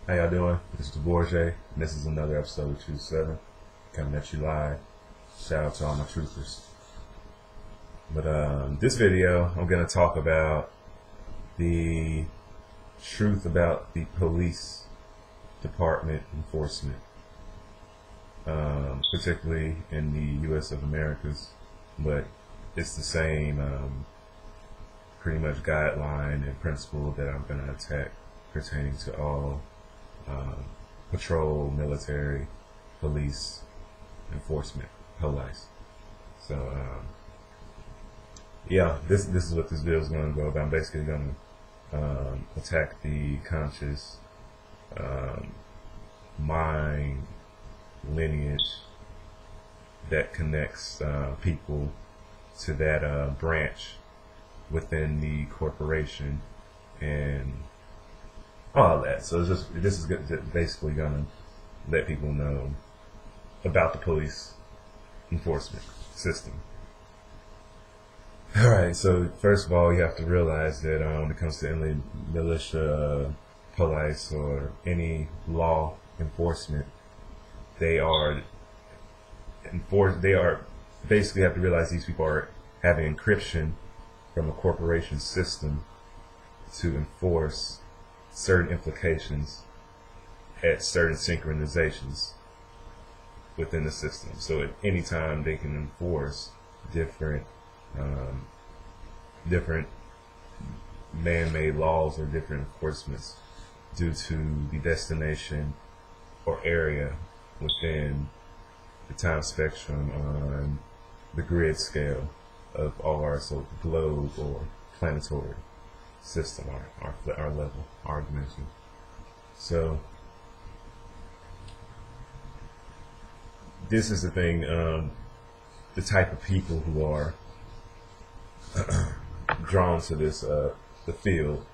How y'all doing? This is Borjay, and this is another episode of TRU7, coming at you live. Shout out to all my truthers. But this video, I'm going to talk about the truth about the police department enforcement, particularly in the U.S. of Americas. But it's the same pretty much guideline and principle that I'm going to attack pertaining to all patrol, military, police, enforcement, police. So yeah, this is what this video is going to go about. I'm basically going to attack the conscious mind lineage that connects people to that branch within the corporation and all that. So this is basically going to let people know about the police enforcement system. All right. So first of all, you have to realize that when it comes to any militia, police, or any law enforcement, they are basically have to realize these people are having encryption from a corporation system to enforce certain implications at certain synchronizations within the system. So at any time they can enforce different man-made laws or different enforcements due to the destination or area within the time spectrum on the grid scale of our globe or planetary system, our level, our dimension. So this is the thing, the type of people who are drawn to this the field.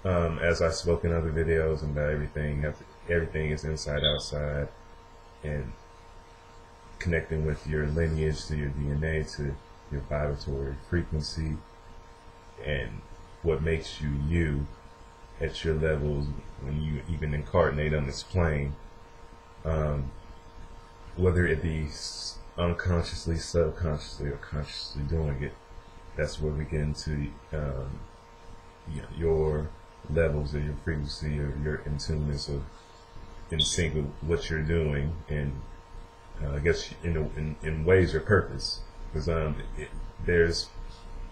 As I spoke in other videos about everything is inside outside, and connecting with your lineage to your DNA to your vibratory frequency and what makes you you at your levels when you even incarnate on this plane, whether it be unconsciously, subconsciously, or consciously doing it. That's where we get into your levels of your frequency or your in tuneness of in sync with what you're doing, and I guess in ways or purpose, because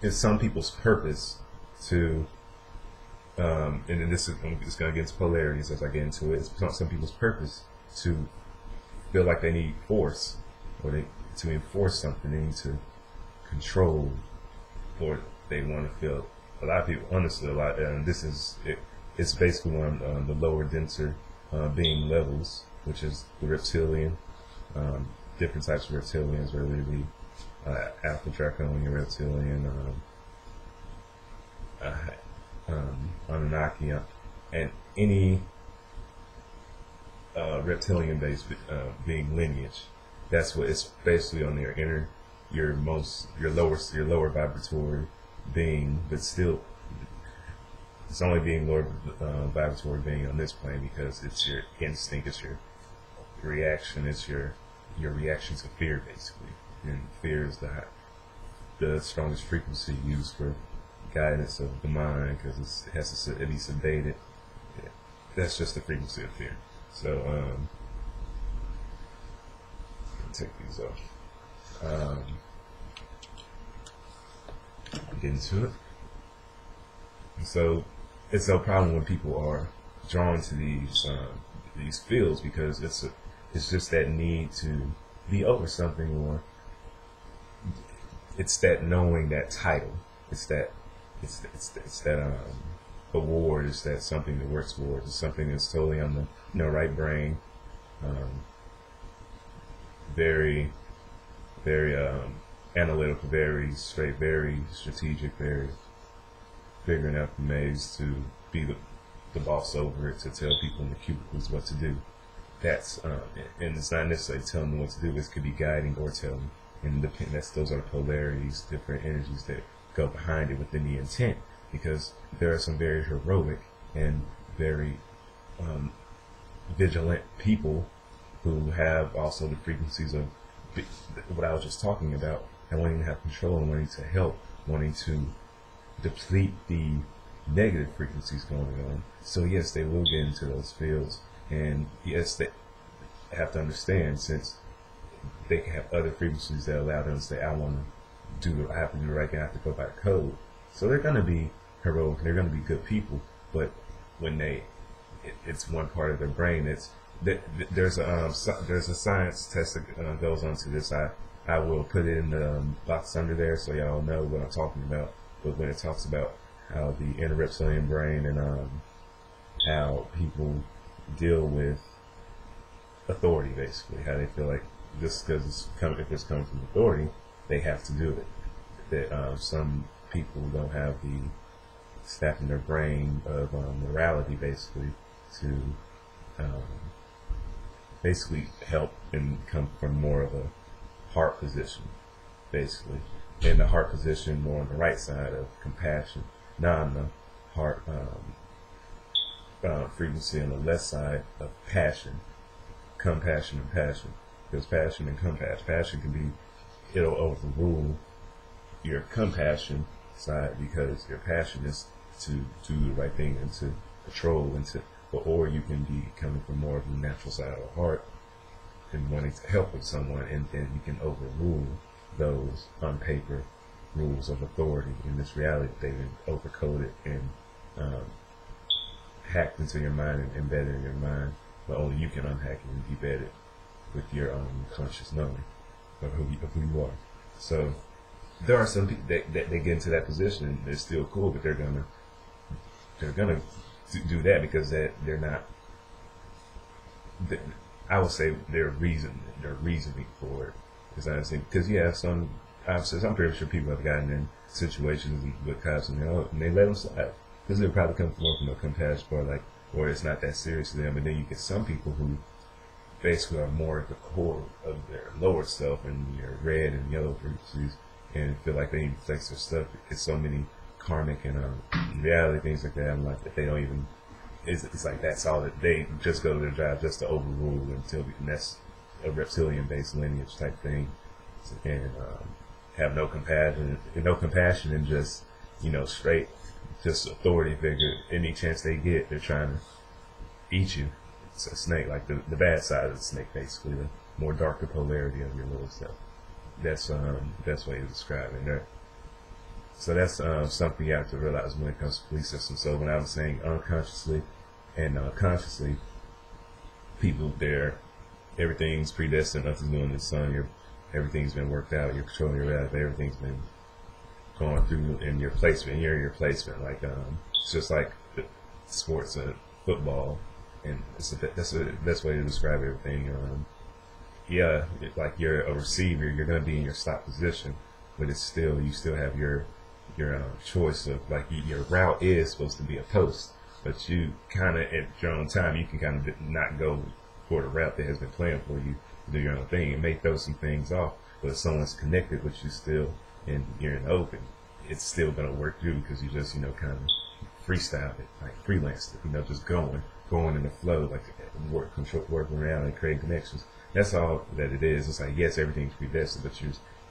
it's some people's purpose to and this is I'm just gonna get into polarities as I get into it. It's some people's purpose to feel like they need force, or to enforce something. They need to control, or they want to feel. A lot of people, honestly, and this is it. It's basically one of the lower, denser being levels, which is the reptilian. Different types of reptilians, whether it be Alpha Draconian reptilian, Anunnaki, and any reptilian-based being lineage. That's what it's basically on their inner, your lower vibratory being, but still, it's only being lower vibratory being on this plane because it's your instinct, it's your reaction, it's your reaction to fear, basically. And fear is the strongest frequency used for guidance of the mind, because it has to be sedated. Yeah, that's just the frequency of fear. So take these off. Get into it. And so it's no problem when people are drawn to these fields, because it's just that need to be over something, or it's that knowing, that title, it's that award, it's that something to work towards, it's something that's totally on the right brain, very analytical, very straight, very strategic, very figuring out the ways to be the boss over it, to tell people in the cubicles what to do. That's and it's not necessarily telling them what to do. This could be guiding or telling, and those are the polarities, different energies that go behind it within the intent. Because there are some very heroic and very vigilant people who have also the frequencies of what I was just talking about, and wanting to have control and wanting to help, wanting to deplete the negative frequencies going on. So yes, they will get into those fields, and yes, they have to understand, since they can have other frequencies that allow them to say, I want to do I have to do the right thing, I have to go by code. So they're going to be heroic, they're going to be good people, but when it's one part of their brain. There's a science test that goes on to this. I will put it in the box under there so y'all know what I'm talking about. But when it talks about how the inner reptilian brain and how people deal with authority, basically, how they feel like just because if it's coming from authority, they have to do it. That some people don't have the staff in their brain of morality, basically, to basically help and come from more of a heart position, basically. And the heart position more on the right side of compassion, not on the heart frequency on the left side of passion, compassion and passion. Because passion and passion can be, it'll overrule your compassion side, because your passion is to do the right thing and to control and to, or you can be coming from more of the natural side of the heart and wanting to help with someone, and then you can overrule those on paper rules of authority in this reality that they've been overcoded and hacked into your mind and embedded in your mind, but only you can unhack it and debed it with your own conscious knowing of who you are. So there are some people that they get into that position and they're still cool, but they're gonna do that because they're not. I would say they're reasoning for it. Because I'm pretty sure people have gotten in situations with cops and they let them slide because they're probably coming from no compassion or it's not that serious to them. And then you get some people who basically are more at the core of their lower self and your red and yellow frequencies and feel like they need to flex their stuff. It's so many karmic and reality things like that. I'm like that they don't even. It's like that's all that they just go to their job just to overrule and that's a reptilian-based lineage type thing, and have no compassion and just straight just authority figure. Any chance they get, they're trying to eat you. It's a snake, like the bad side of the snake, basically the more darker polarity of your little self. That's the best way to describe it there. So that's something you have to realize when it comes to police systems. So when I was saying unconsciously and consciously, people there, everything's predestined, nothing's new in the sun, everything's been worked out, you're controlling your reality, everything's been going through in your placement, you're in your placement. Like it's just like sports and football, and that's the best way to describe everything. Like you're a receiver, you're going to be in your stop position, but you still have your choice of, like, your route is supposed to be a post, but you kind of at your own time you can kind of not go for the route that has been planned for you to do your own thing. It may throw some things off, but if someone's connected with you still and you're in the open, it's still going to work through because you just kind of freestyle it, like freelance it, just going in the flow, like working around and creating connections. That's all that it is. It's like, yes, everything's predestined, but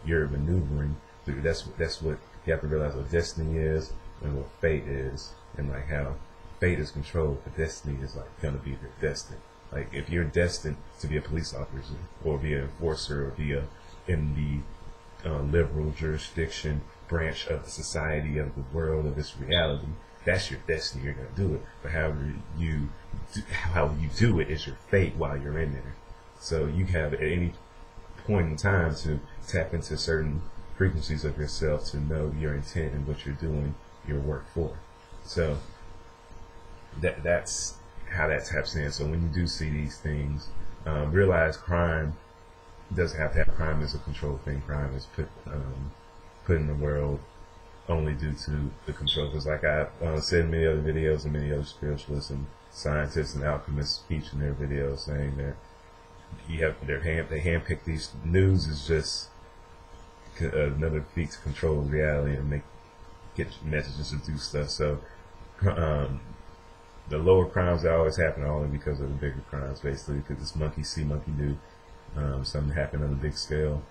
you're maneuvering through. That's what you have to realize, what destiny is and what fate is, and like how fate is controlled, but destiny is like going to be your destiny. Like if you're destined to be a police officer or be an enforcer or be in the liberal jurisdiction branch of the society, of the world, of this reality, that's your destiny. You're going to do it. But how you do it is your fate while you're in there. So you have at any point in time to tap into certain frequencies of yourself to know your intent and what you're doing your work for. So that's how that taps in. So when you do see these things, realize crime doesn't have to have crime as a control thing. Crime is put in the world only due to the control. Because like I said in many other videos, and many other spiritualists and scientists and alchemists speak in their videos saying that they handpick these. News is just another feat to control reality and get messages and do stuff. So the lower crimes that always happen are only because of the bigger crimes, basically, because it's monkey see, monkey do. Something happened on a big scale,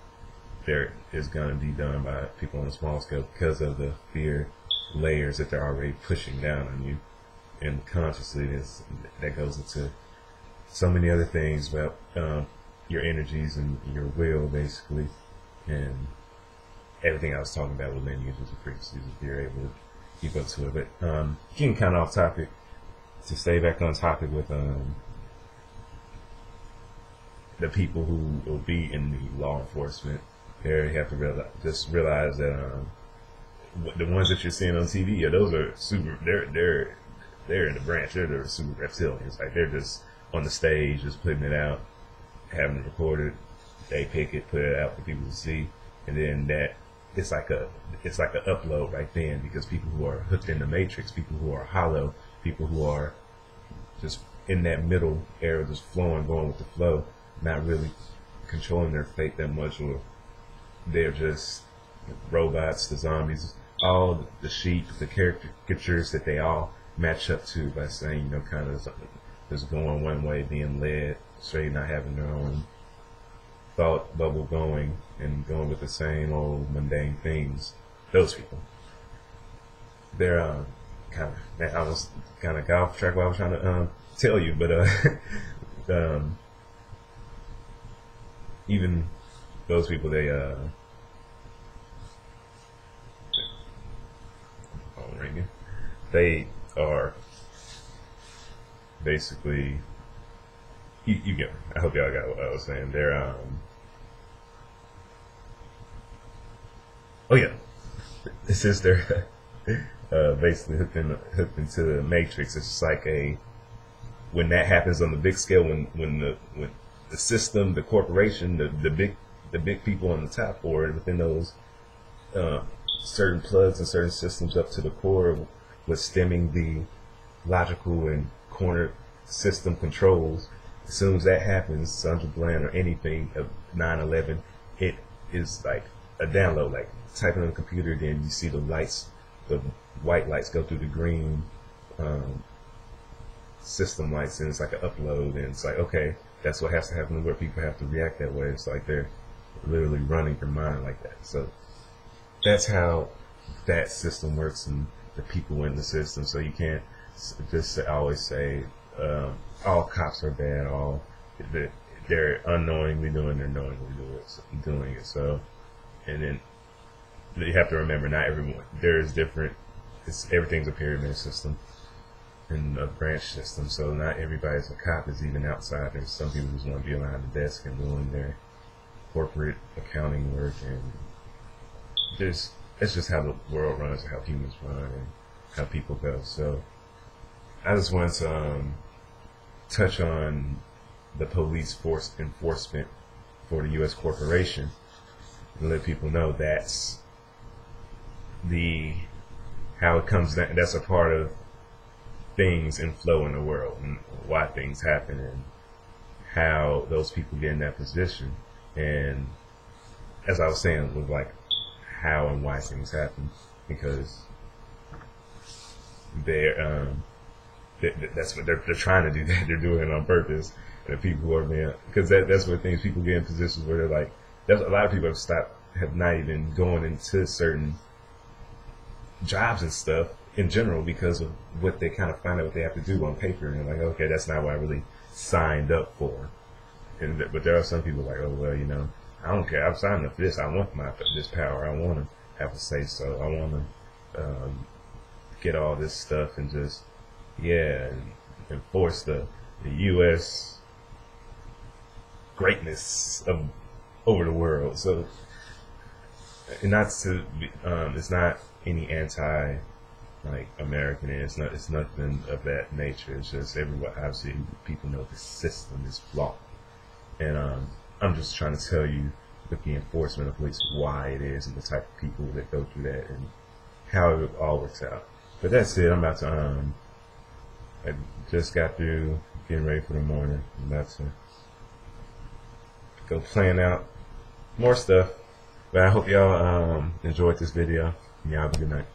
there is going to be done by people on a small scale because of the fear layers that they're already pushing down on you. And consciously, that goes into so many other things about your energies and your will, basically, and everything I was talking about with lineages and frequencies, if you're able to keep up to it. But getting kind of off topic, to stay back on topic with the people who will be in the law enforcement, there you have to realize that the ones that you're seeing on TV, those are super. They're in the branch. They're the super reptilians. Like, they're just on the stage, just putting it out, having it recorded. They pick it, put it out for people to see, and then it's like an upload right then, because people who are hooked in the matrix, people who are hollow, people who are just in that middle area, just flowing, going with the flow, not really controlling their fate that much, or they're just robots, the zombies, all the sheep, the caricatures that they all match up to, by saying, kind of just going one way, being led straight, not having their own thought bubble going, and going with the same old mundane things. Those people, they're I was kind of got off track what I was trying to tell you, but even those people, they they are basically, you get me. I hope y'all got what I was saying. They're oh yeah, this is their basically hooked into the matrix. It's just like when that happens on the big scale, when the system, the corporation, the big people on the top, or within those certain plugs and certain systems up to the core, was stemming the logical and corner system controls. As soon as that happens, Sandra Bland or anything of 9/11, it is like a download, like typing on a computer. Then you see the lights, the white lights go through the green system lights, and it's like an upload. And it's like, okay, that's what has to happen, where people have to react that way. It's like they're literally running your mind like that. So that's how that system works, and the people in the system. So you can't just always say all cops are bad, all they're unknowingly doing, they're knowingly doing it. So, and then you have to remember, not everyone. There's different. Everything's a pyramid system and a branch system. So not everybody's a cop. Is even outside. There's some people who just want to be behind the desk and doing their corporate accounting work, and it's just how the world runs, how humans run, and how people go. So I just wanted to touch on the police force enforcement for the U.S. corporation, and let people know that's how it comes down. That's a part of things in flow in the world, and why things happen, and how those people get in that position. And as I was saying, with like how and why things happen, because that's what they're trying to do. That they're doing it on purpose. And people who are being, because that's what things, people get in positions where they're like, there's a lot of people have not even going into certain jobs and stuff in general, because of what they kind of find out what they have to do on paper, and they're like, okay, that's not what I really signed up for. But there are some people like, oh well, I don't care. I'm signing up for this. I want this power. I want to have a say so. I want to get all this stuff and just and enforce the U.S. greatness over the world. So, not to be, it's not any anti American. It's nothing of that nature. It's just everyone, obviously, people know the system is flawed. And I'm just trying to tell you, with the enforcement of police, why it is, and the type of people that go through that, and how it all works out. But that's it. I'm about to I just got through getting ready for the morning. I'm about to go plan out more stuff. But I hope y'all enjoyed this video, and y'all have a good night.